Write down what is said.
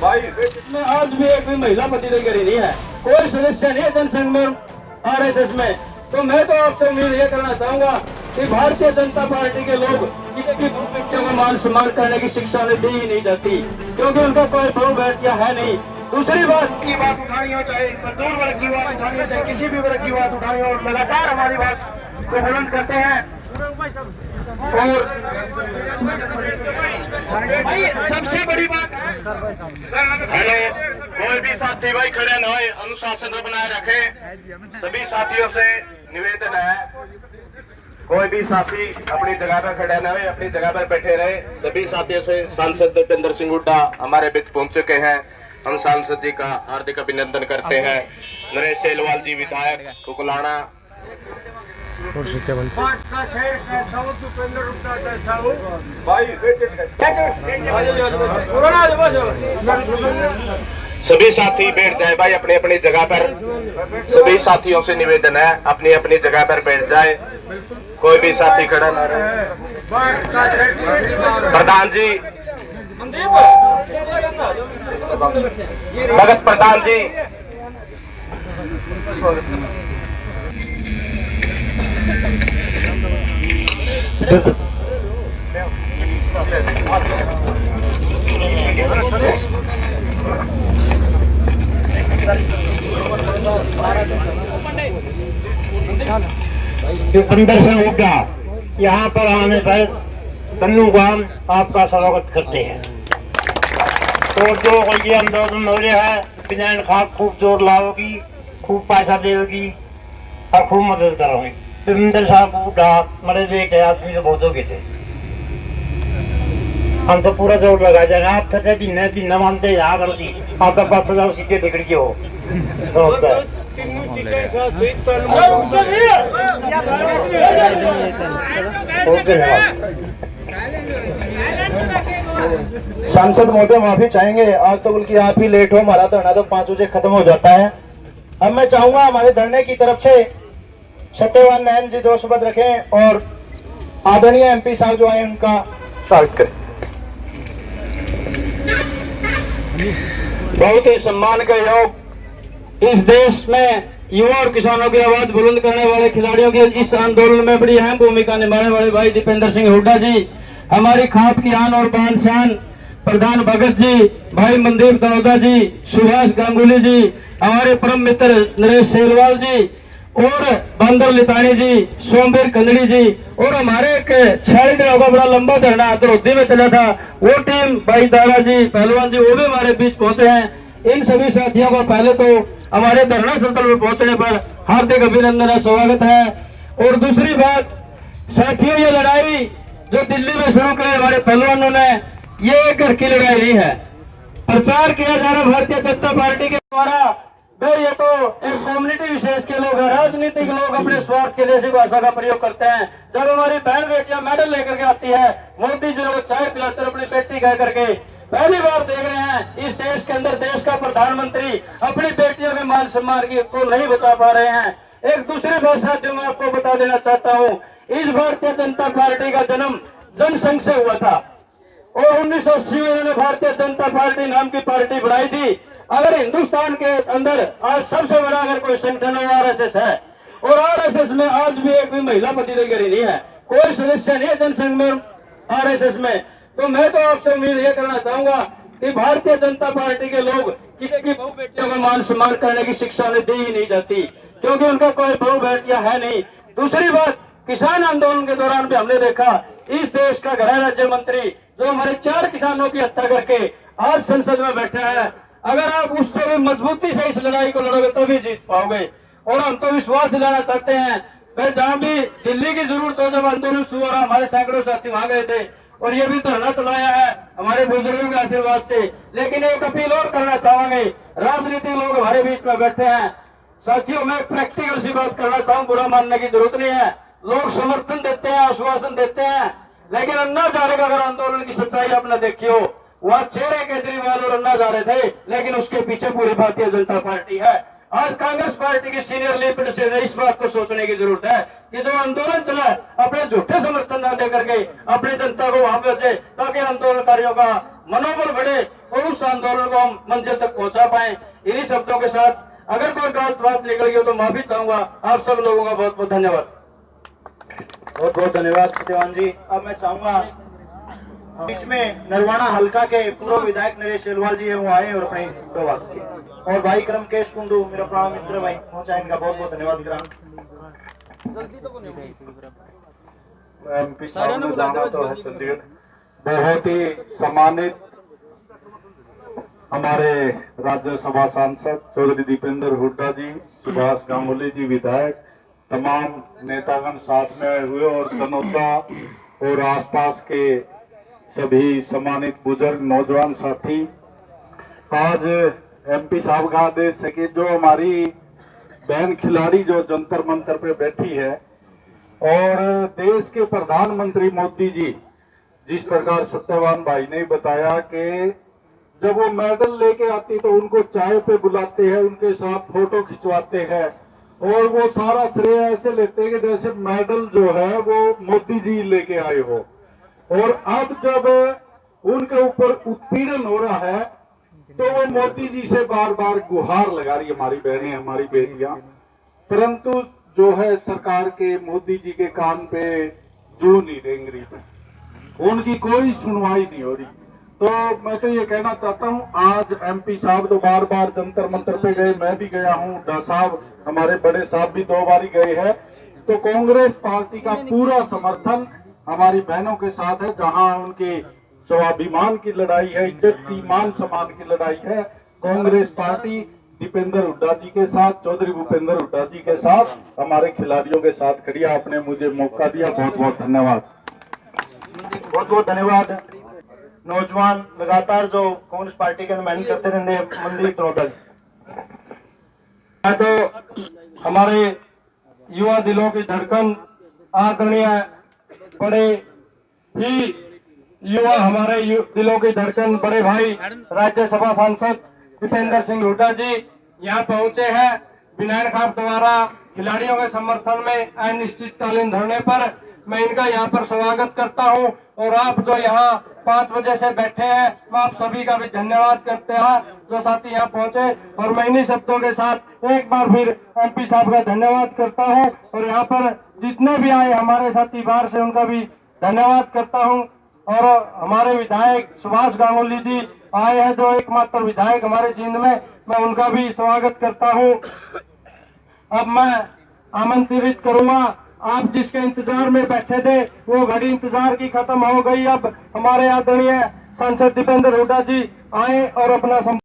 भाई इसमें आज भी एक भी महिला प्रतिनिधि नहीं है, कोई सदस्य नहीं है जनसंघ में, आरएसएस में। तो मैं तो आपसे उम्मीद ये करना चाहूंगा कि भारतीय जनता पार्टी के लोग किसी की बहु बेटियों को मान सम्मान करने की शिक्षा उन्हें दी ही नहीं जाती, क्योंकि उनका कोई बहु बेटियां है नहीं। दूसरी बात की बात उठानी हो, चाहे मजदूर वर्ग की बात उठानी हो, चाहे किसी भी वर्ग की बात उठानी हो, लगातार हमारी बात को बुलंद करते हैं। और सबसे बड़ी बात, हेलो, कोई भी साथी भाई खड़े न होए, अनुशासन बनाए रखें। सभी साथियों से निवेदन है, कोई भी साथी अपनी जगह पर खड़े न होए, अपनी जगह पर बैठे रहे। सभी साथियों से, सांसद दीपेंद्र सिंह हुड्डा हमारे बीच पहुंच चुके हैं, हम सांसद जी का हार्दिक अभिनंदन करते हैं। नरेश सेलवाल जी विधायक कुकुलाना, सभी साथी बैठ जाए भाई अपनी अपनी जगह पर। सभी साथियों से निवेदन है, अपनी अपनी जगह पर बैठ जाए, कोई भी साथी खड़ा ना रहे। प्रधान जी, भगत प्रधान जी, दीपेंद्र सिंह हुड्डा यहाँ पर आने पर तन्नू गांव आपका स्वागत करते हैं। और जो ये आंदोलन हो रहा है, बिना खाक खूब जोर लाओगी, खूब पैसा देगी और खूब मदद करोगे। दीपेंद्र साहब हुड्डा मरे बेटे आदमी तो बहुत हो गए थे, हम तो पूरा जोर लगा जाएंगे। आप सच्चे बिना मानते यहाँ गलती आपका 5,000 सीधे बिगड़ी हो। सांसद महोदय माफी चाहेंगे, आज तो बल्कि आप ही लेट हो, हमारा धरना तो 5 बजे खत्म हो जाता है। अब मैं चाहूंगा हमारे धरने की तरफ से सत्यवान नयन जी 2 शब्द रखें और आदरणीय एमपी साहब जो आए उनका स्वागत करें। बहुत ही सम्मान के योग इस देश में युवा और किसानों की आवाज बुलंद करने वाले खिलाड़ियों की इस आंदोलन में बड़ी अहम भूमिका निभाने वाले भाई दीपेंद्र सिंह हुड्डा जी, हमारी खाप की आन और बान शान प्रधान भगत जी, भाई मनदीप दनोदा जी, सुभाष गांगुली जी, हमारे परम मित्र नरेश सेलवाल जी और बंदर लितानी जी, सोमवीर कंदड़ी जी, और हमारे एक 46 दिनों का बड़ा लंबा धरना द्रौदी में चला था, वो टीम भाई दारा जी, पहलवान जी, वो भी हमारे बीच पहुंचे हैं। इन सभी साथियों को पहले तो हमारे धरना स्थल पर पहुंचने पर हार्दिक अभिनंदन है, स्वागत है। और दूसरी बात साथियों, ये लड़ाई जो दिल्ली में शुरू करी हमारे पहलवानों ने, ये घर की लड़ाई नहीं है। प्रचार किया जा रहा भारतीय जनता पार्टी के द्वारा, भाई ये तो एक कम्युनिटी विशेष के लोग हैं, राजनीतिक लोग अपने स्वार्थ के लिए इसी भाषा का प्रयोग करते हैं। जब हमारी बहन बेटियां मेडल लेकर के आती है, मोदी जी को चाय पिलाते अपनी बेटी कह करके, पहली बार देख रहे हैं इस देश के अंदर देश का प्रधानमंत्री अपनी बेटियों के मान सम्मान को नहीं बचा पा रहे हैं। एक दूसरी बात साथियों मैं आपको बता देना चाहता हूँ, इस भारतीय जनता पार्टी का जन्म जनसंघ से हुआ था और 1980 में उन्होंने भारतीय जनता पार्टी नाम की पार्टी बनाई थी। अगर हिंदुस्तान के अंदर आज सबसे बड़ा अगर कोई संगठन हो आरएसएस है, और आरएसएस में आज भी एक भी महिला प्रतिनिधि नहीं है, कोई सदस्य नहीं है जनसंघ में, आरएसएस में। तो मैं तो आपसे उम्मीद ये करना चाहूंगा कि भारतीय जनता पार्टी के लोग किसी की बहु बेटियों को मान सम्मान करने की शिक्षा उन्हें दी ही नहीं जाती, क्योंकि उनका कोई बहु बेटियां है नहीं। दूसरी बात, किसान आंदोलन के दौरान भी हमने देखा इस देश का गृह राज्य मंत्री जो हमारे 4 किसानों की हत्या करके आज संसद में बैठे हैं, अगर आप उससे भी मजबूती से इस लड़ाई को लड़ोगे तो भी जीत पाओगे। और हम तो विश्वास दिलाना चाहते हैं, भाई जहां भी दिल्ली की जरूरत हो, जब आंदोलन शुरू हो रहा, हमारे सैकड़ों साथी वहां गए थे और ये भी धरना चलाया है हमारे बुजुर्गों के आशीर्वाद से। लेकिन एक अपील और करना चाहेंगे, राजनीतिक लोग हमारे बीच में बैठे हैं साथियों, मैं प्रैक्टिकल सी बात करना चाहूँ, बुरा मानने की जरूरत नहीं है। लोग समर्थन देते हैं, आश्वासन देते हैं, लेकिन अन्ना हजारे का अगर आंदोलन की सच्चाई आपने देखी हो, वहाँ चेहरे केजरीवाल और अन्ना हजारे थे, लेकिन उसके पीछे पूरी भारतीय जनता पार्टी है। आज कांग्रेस पार्टी की सीनियर लीडरशिप ने इस बात को सोचने की जरूरत है कि जो आंदोलन चला है अपने झूठे समर्थन न देकर के अपनी जनता को वहां भेजे, ताकि आंदोलनकारियों का मनोबल बढ़े और उस आंदोलन को हम मंजिल तक पहुंचा पाए। इन्हीं शब्दों के साथ अगर कोई गलत बात निकल गई तो माफी चाहूंगा। आप सब लोगों का बहुत बहुत धन्यवाद। बहुत बहुत धन्यवाद सत्यवान जी। अब मैं चाहूंगा बीच में नरवाना हल्का के पूर्व विधायक नरेश शेलवाल जी है, वो आए और अपने प्रवास के, और भाई क्रमकेश कुंडू मेरा प्राण मित्र भाई पहुंचा, इनका बहुत बहुत धन्यवाद। एमपी साहब ने जाना तो है चंडीगढ़, बहुत ही सम्मानित हमारे राज्यसभा सांसद चौधरी दीपेंद्र हुड्डा जी, सुभाष गांगुली जी विधायक, तमाम नेतागण साथ में आए हुए, और तनोदा और आसपास के सभी सम्मानित बुजुर्ग नौजवान साथी। आज एमपी साहब का आदेश है कि जो हमारी बहन खिलाड़ी जो जंतर मंतर पे बैठी है, और देश के प्रधानमंत्री मोदी जी जिस प्रकार सत्यवान भाई ने बताया कि जब वो मेडल लेके आती तो उनको चाय पे बुलाते हैं, उनके साथ फोटो खिंचवाते हैं, और वो सारा श्रेय ऐसे लेते हैं कि जैसे मेडल जो है वो मोदी जी लेके आए हो। और अब जब उनके ऊपर उत्पीड़न हो रहा है तो वो मोदी जी से बार बार गुहार लगा रही है, हमारी बहनें, हमारी बेटियां, परंतु जो है सरकार के मोदी जी के कान पे जू नहीं रेंग रही, उनकी कोई सुनवाई नहीं हो रही। तो मैं तो ये कहना चाहता हूँ, आज एमपी साहब तो बार बार जंतर मंतर पे गए, मैं भी गया हूँ, हुड्डा साहब हमारे बड़े साहब भी 2 बार गए हैं। तो कांग्रेस पार्टी का पूरा समर्थन हमारी बहनों के साथ है, जहां उनके स्वाभिमान की लड़ाई है, इज्जत की मान सम्मान की लड़ाई है। कांग्रेस पार्टी दीपेंद्र हुड्डा जी के साथ, चौधरी भूपेंद्र हुड्डा जी के साथ, हमारे खिलाड़ियों के साथ खड़ी। आपने मुझे मौका दिया, बहुत बहुत धन्यवाद। बहुत बहुत धन्यवाद। नौजवान लगातार जो कांग्रेस पार्टी के नुमाइंदगी करते रहते हैं, मंदिर तनोदा जी। तो हमारे युवा दिलों की धड़कन आदरणीय बड़े ही युवा, हमारे दिलों की धड़कन बड़े भाई राज्यसभा सांसद दीपेंद्र सिंह हुड्डा जी यहाँ पहुंचे हैं। विनायक खाप द्वारा खिलाड़ियों के समर्थन में अनिश्चितकालीन धरने पर मैं इनका यहाँ पर स्वागत करता हूँ। और आप जो यहाँ 5 बजे से बैठे हैं, मैं आप सभी का भी धन्यवाद करते हैं जो साथी यहाँ पहुंचे। और मैं इन्हीं शब्दों के साथ एक बार फिर एमपी साहब का धन्यवाद करता हूँ, और यहाँ पर जितने भी आए हमारे साथी बाहर से, उनका भी धन्यवाद करता हूँ। और हमारे विधायक सुभाष गांगुली जी आए हैं, जो एकमात्र विधायक हमारे जींद में, मैं उनका भी स्वागत करता हूँ। अब मैं आमंत्रित करूंगा, आप जिसके इंतजार में बैठे थे वो घड़ी इंतजार की खत्म हो गई। अब हमारे आदरणीय सांसद दीपेंद्र हुड्डा जी आए और अपना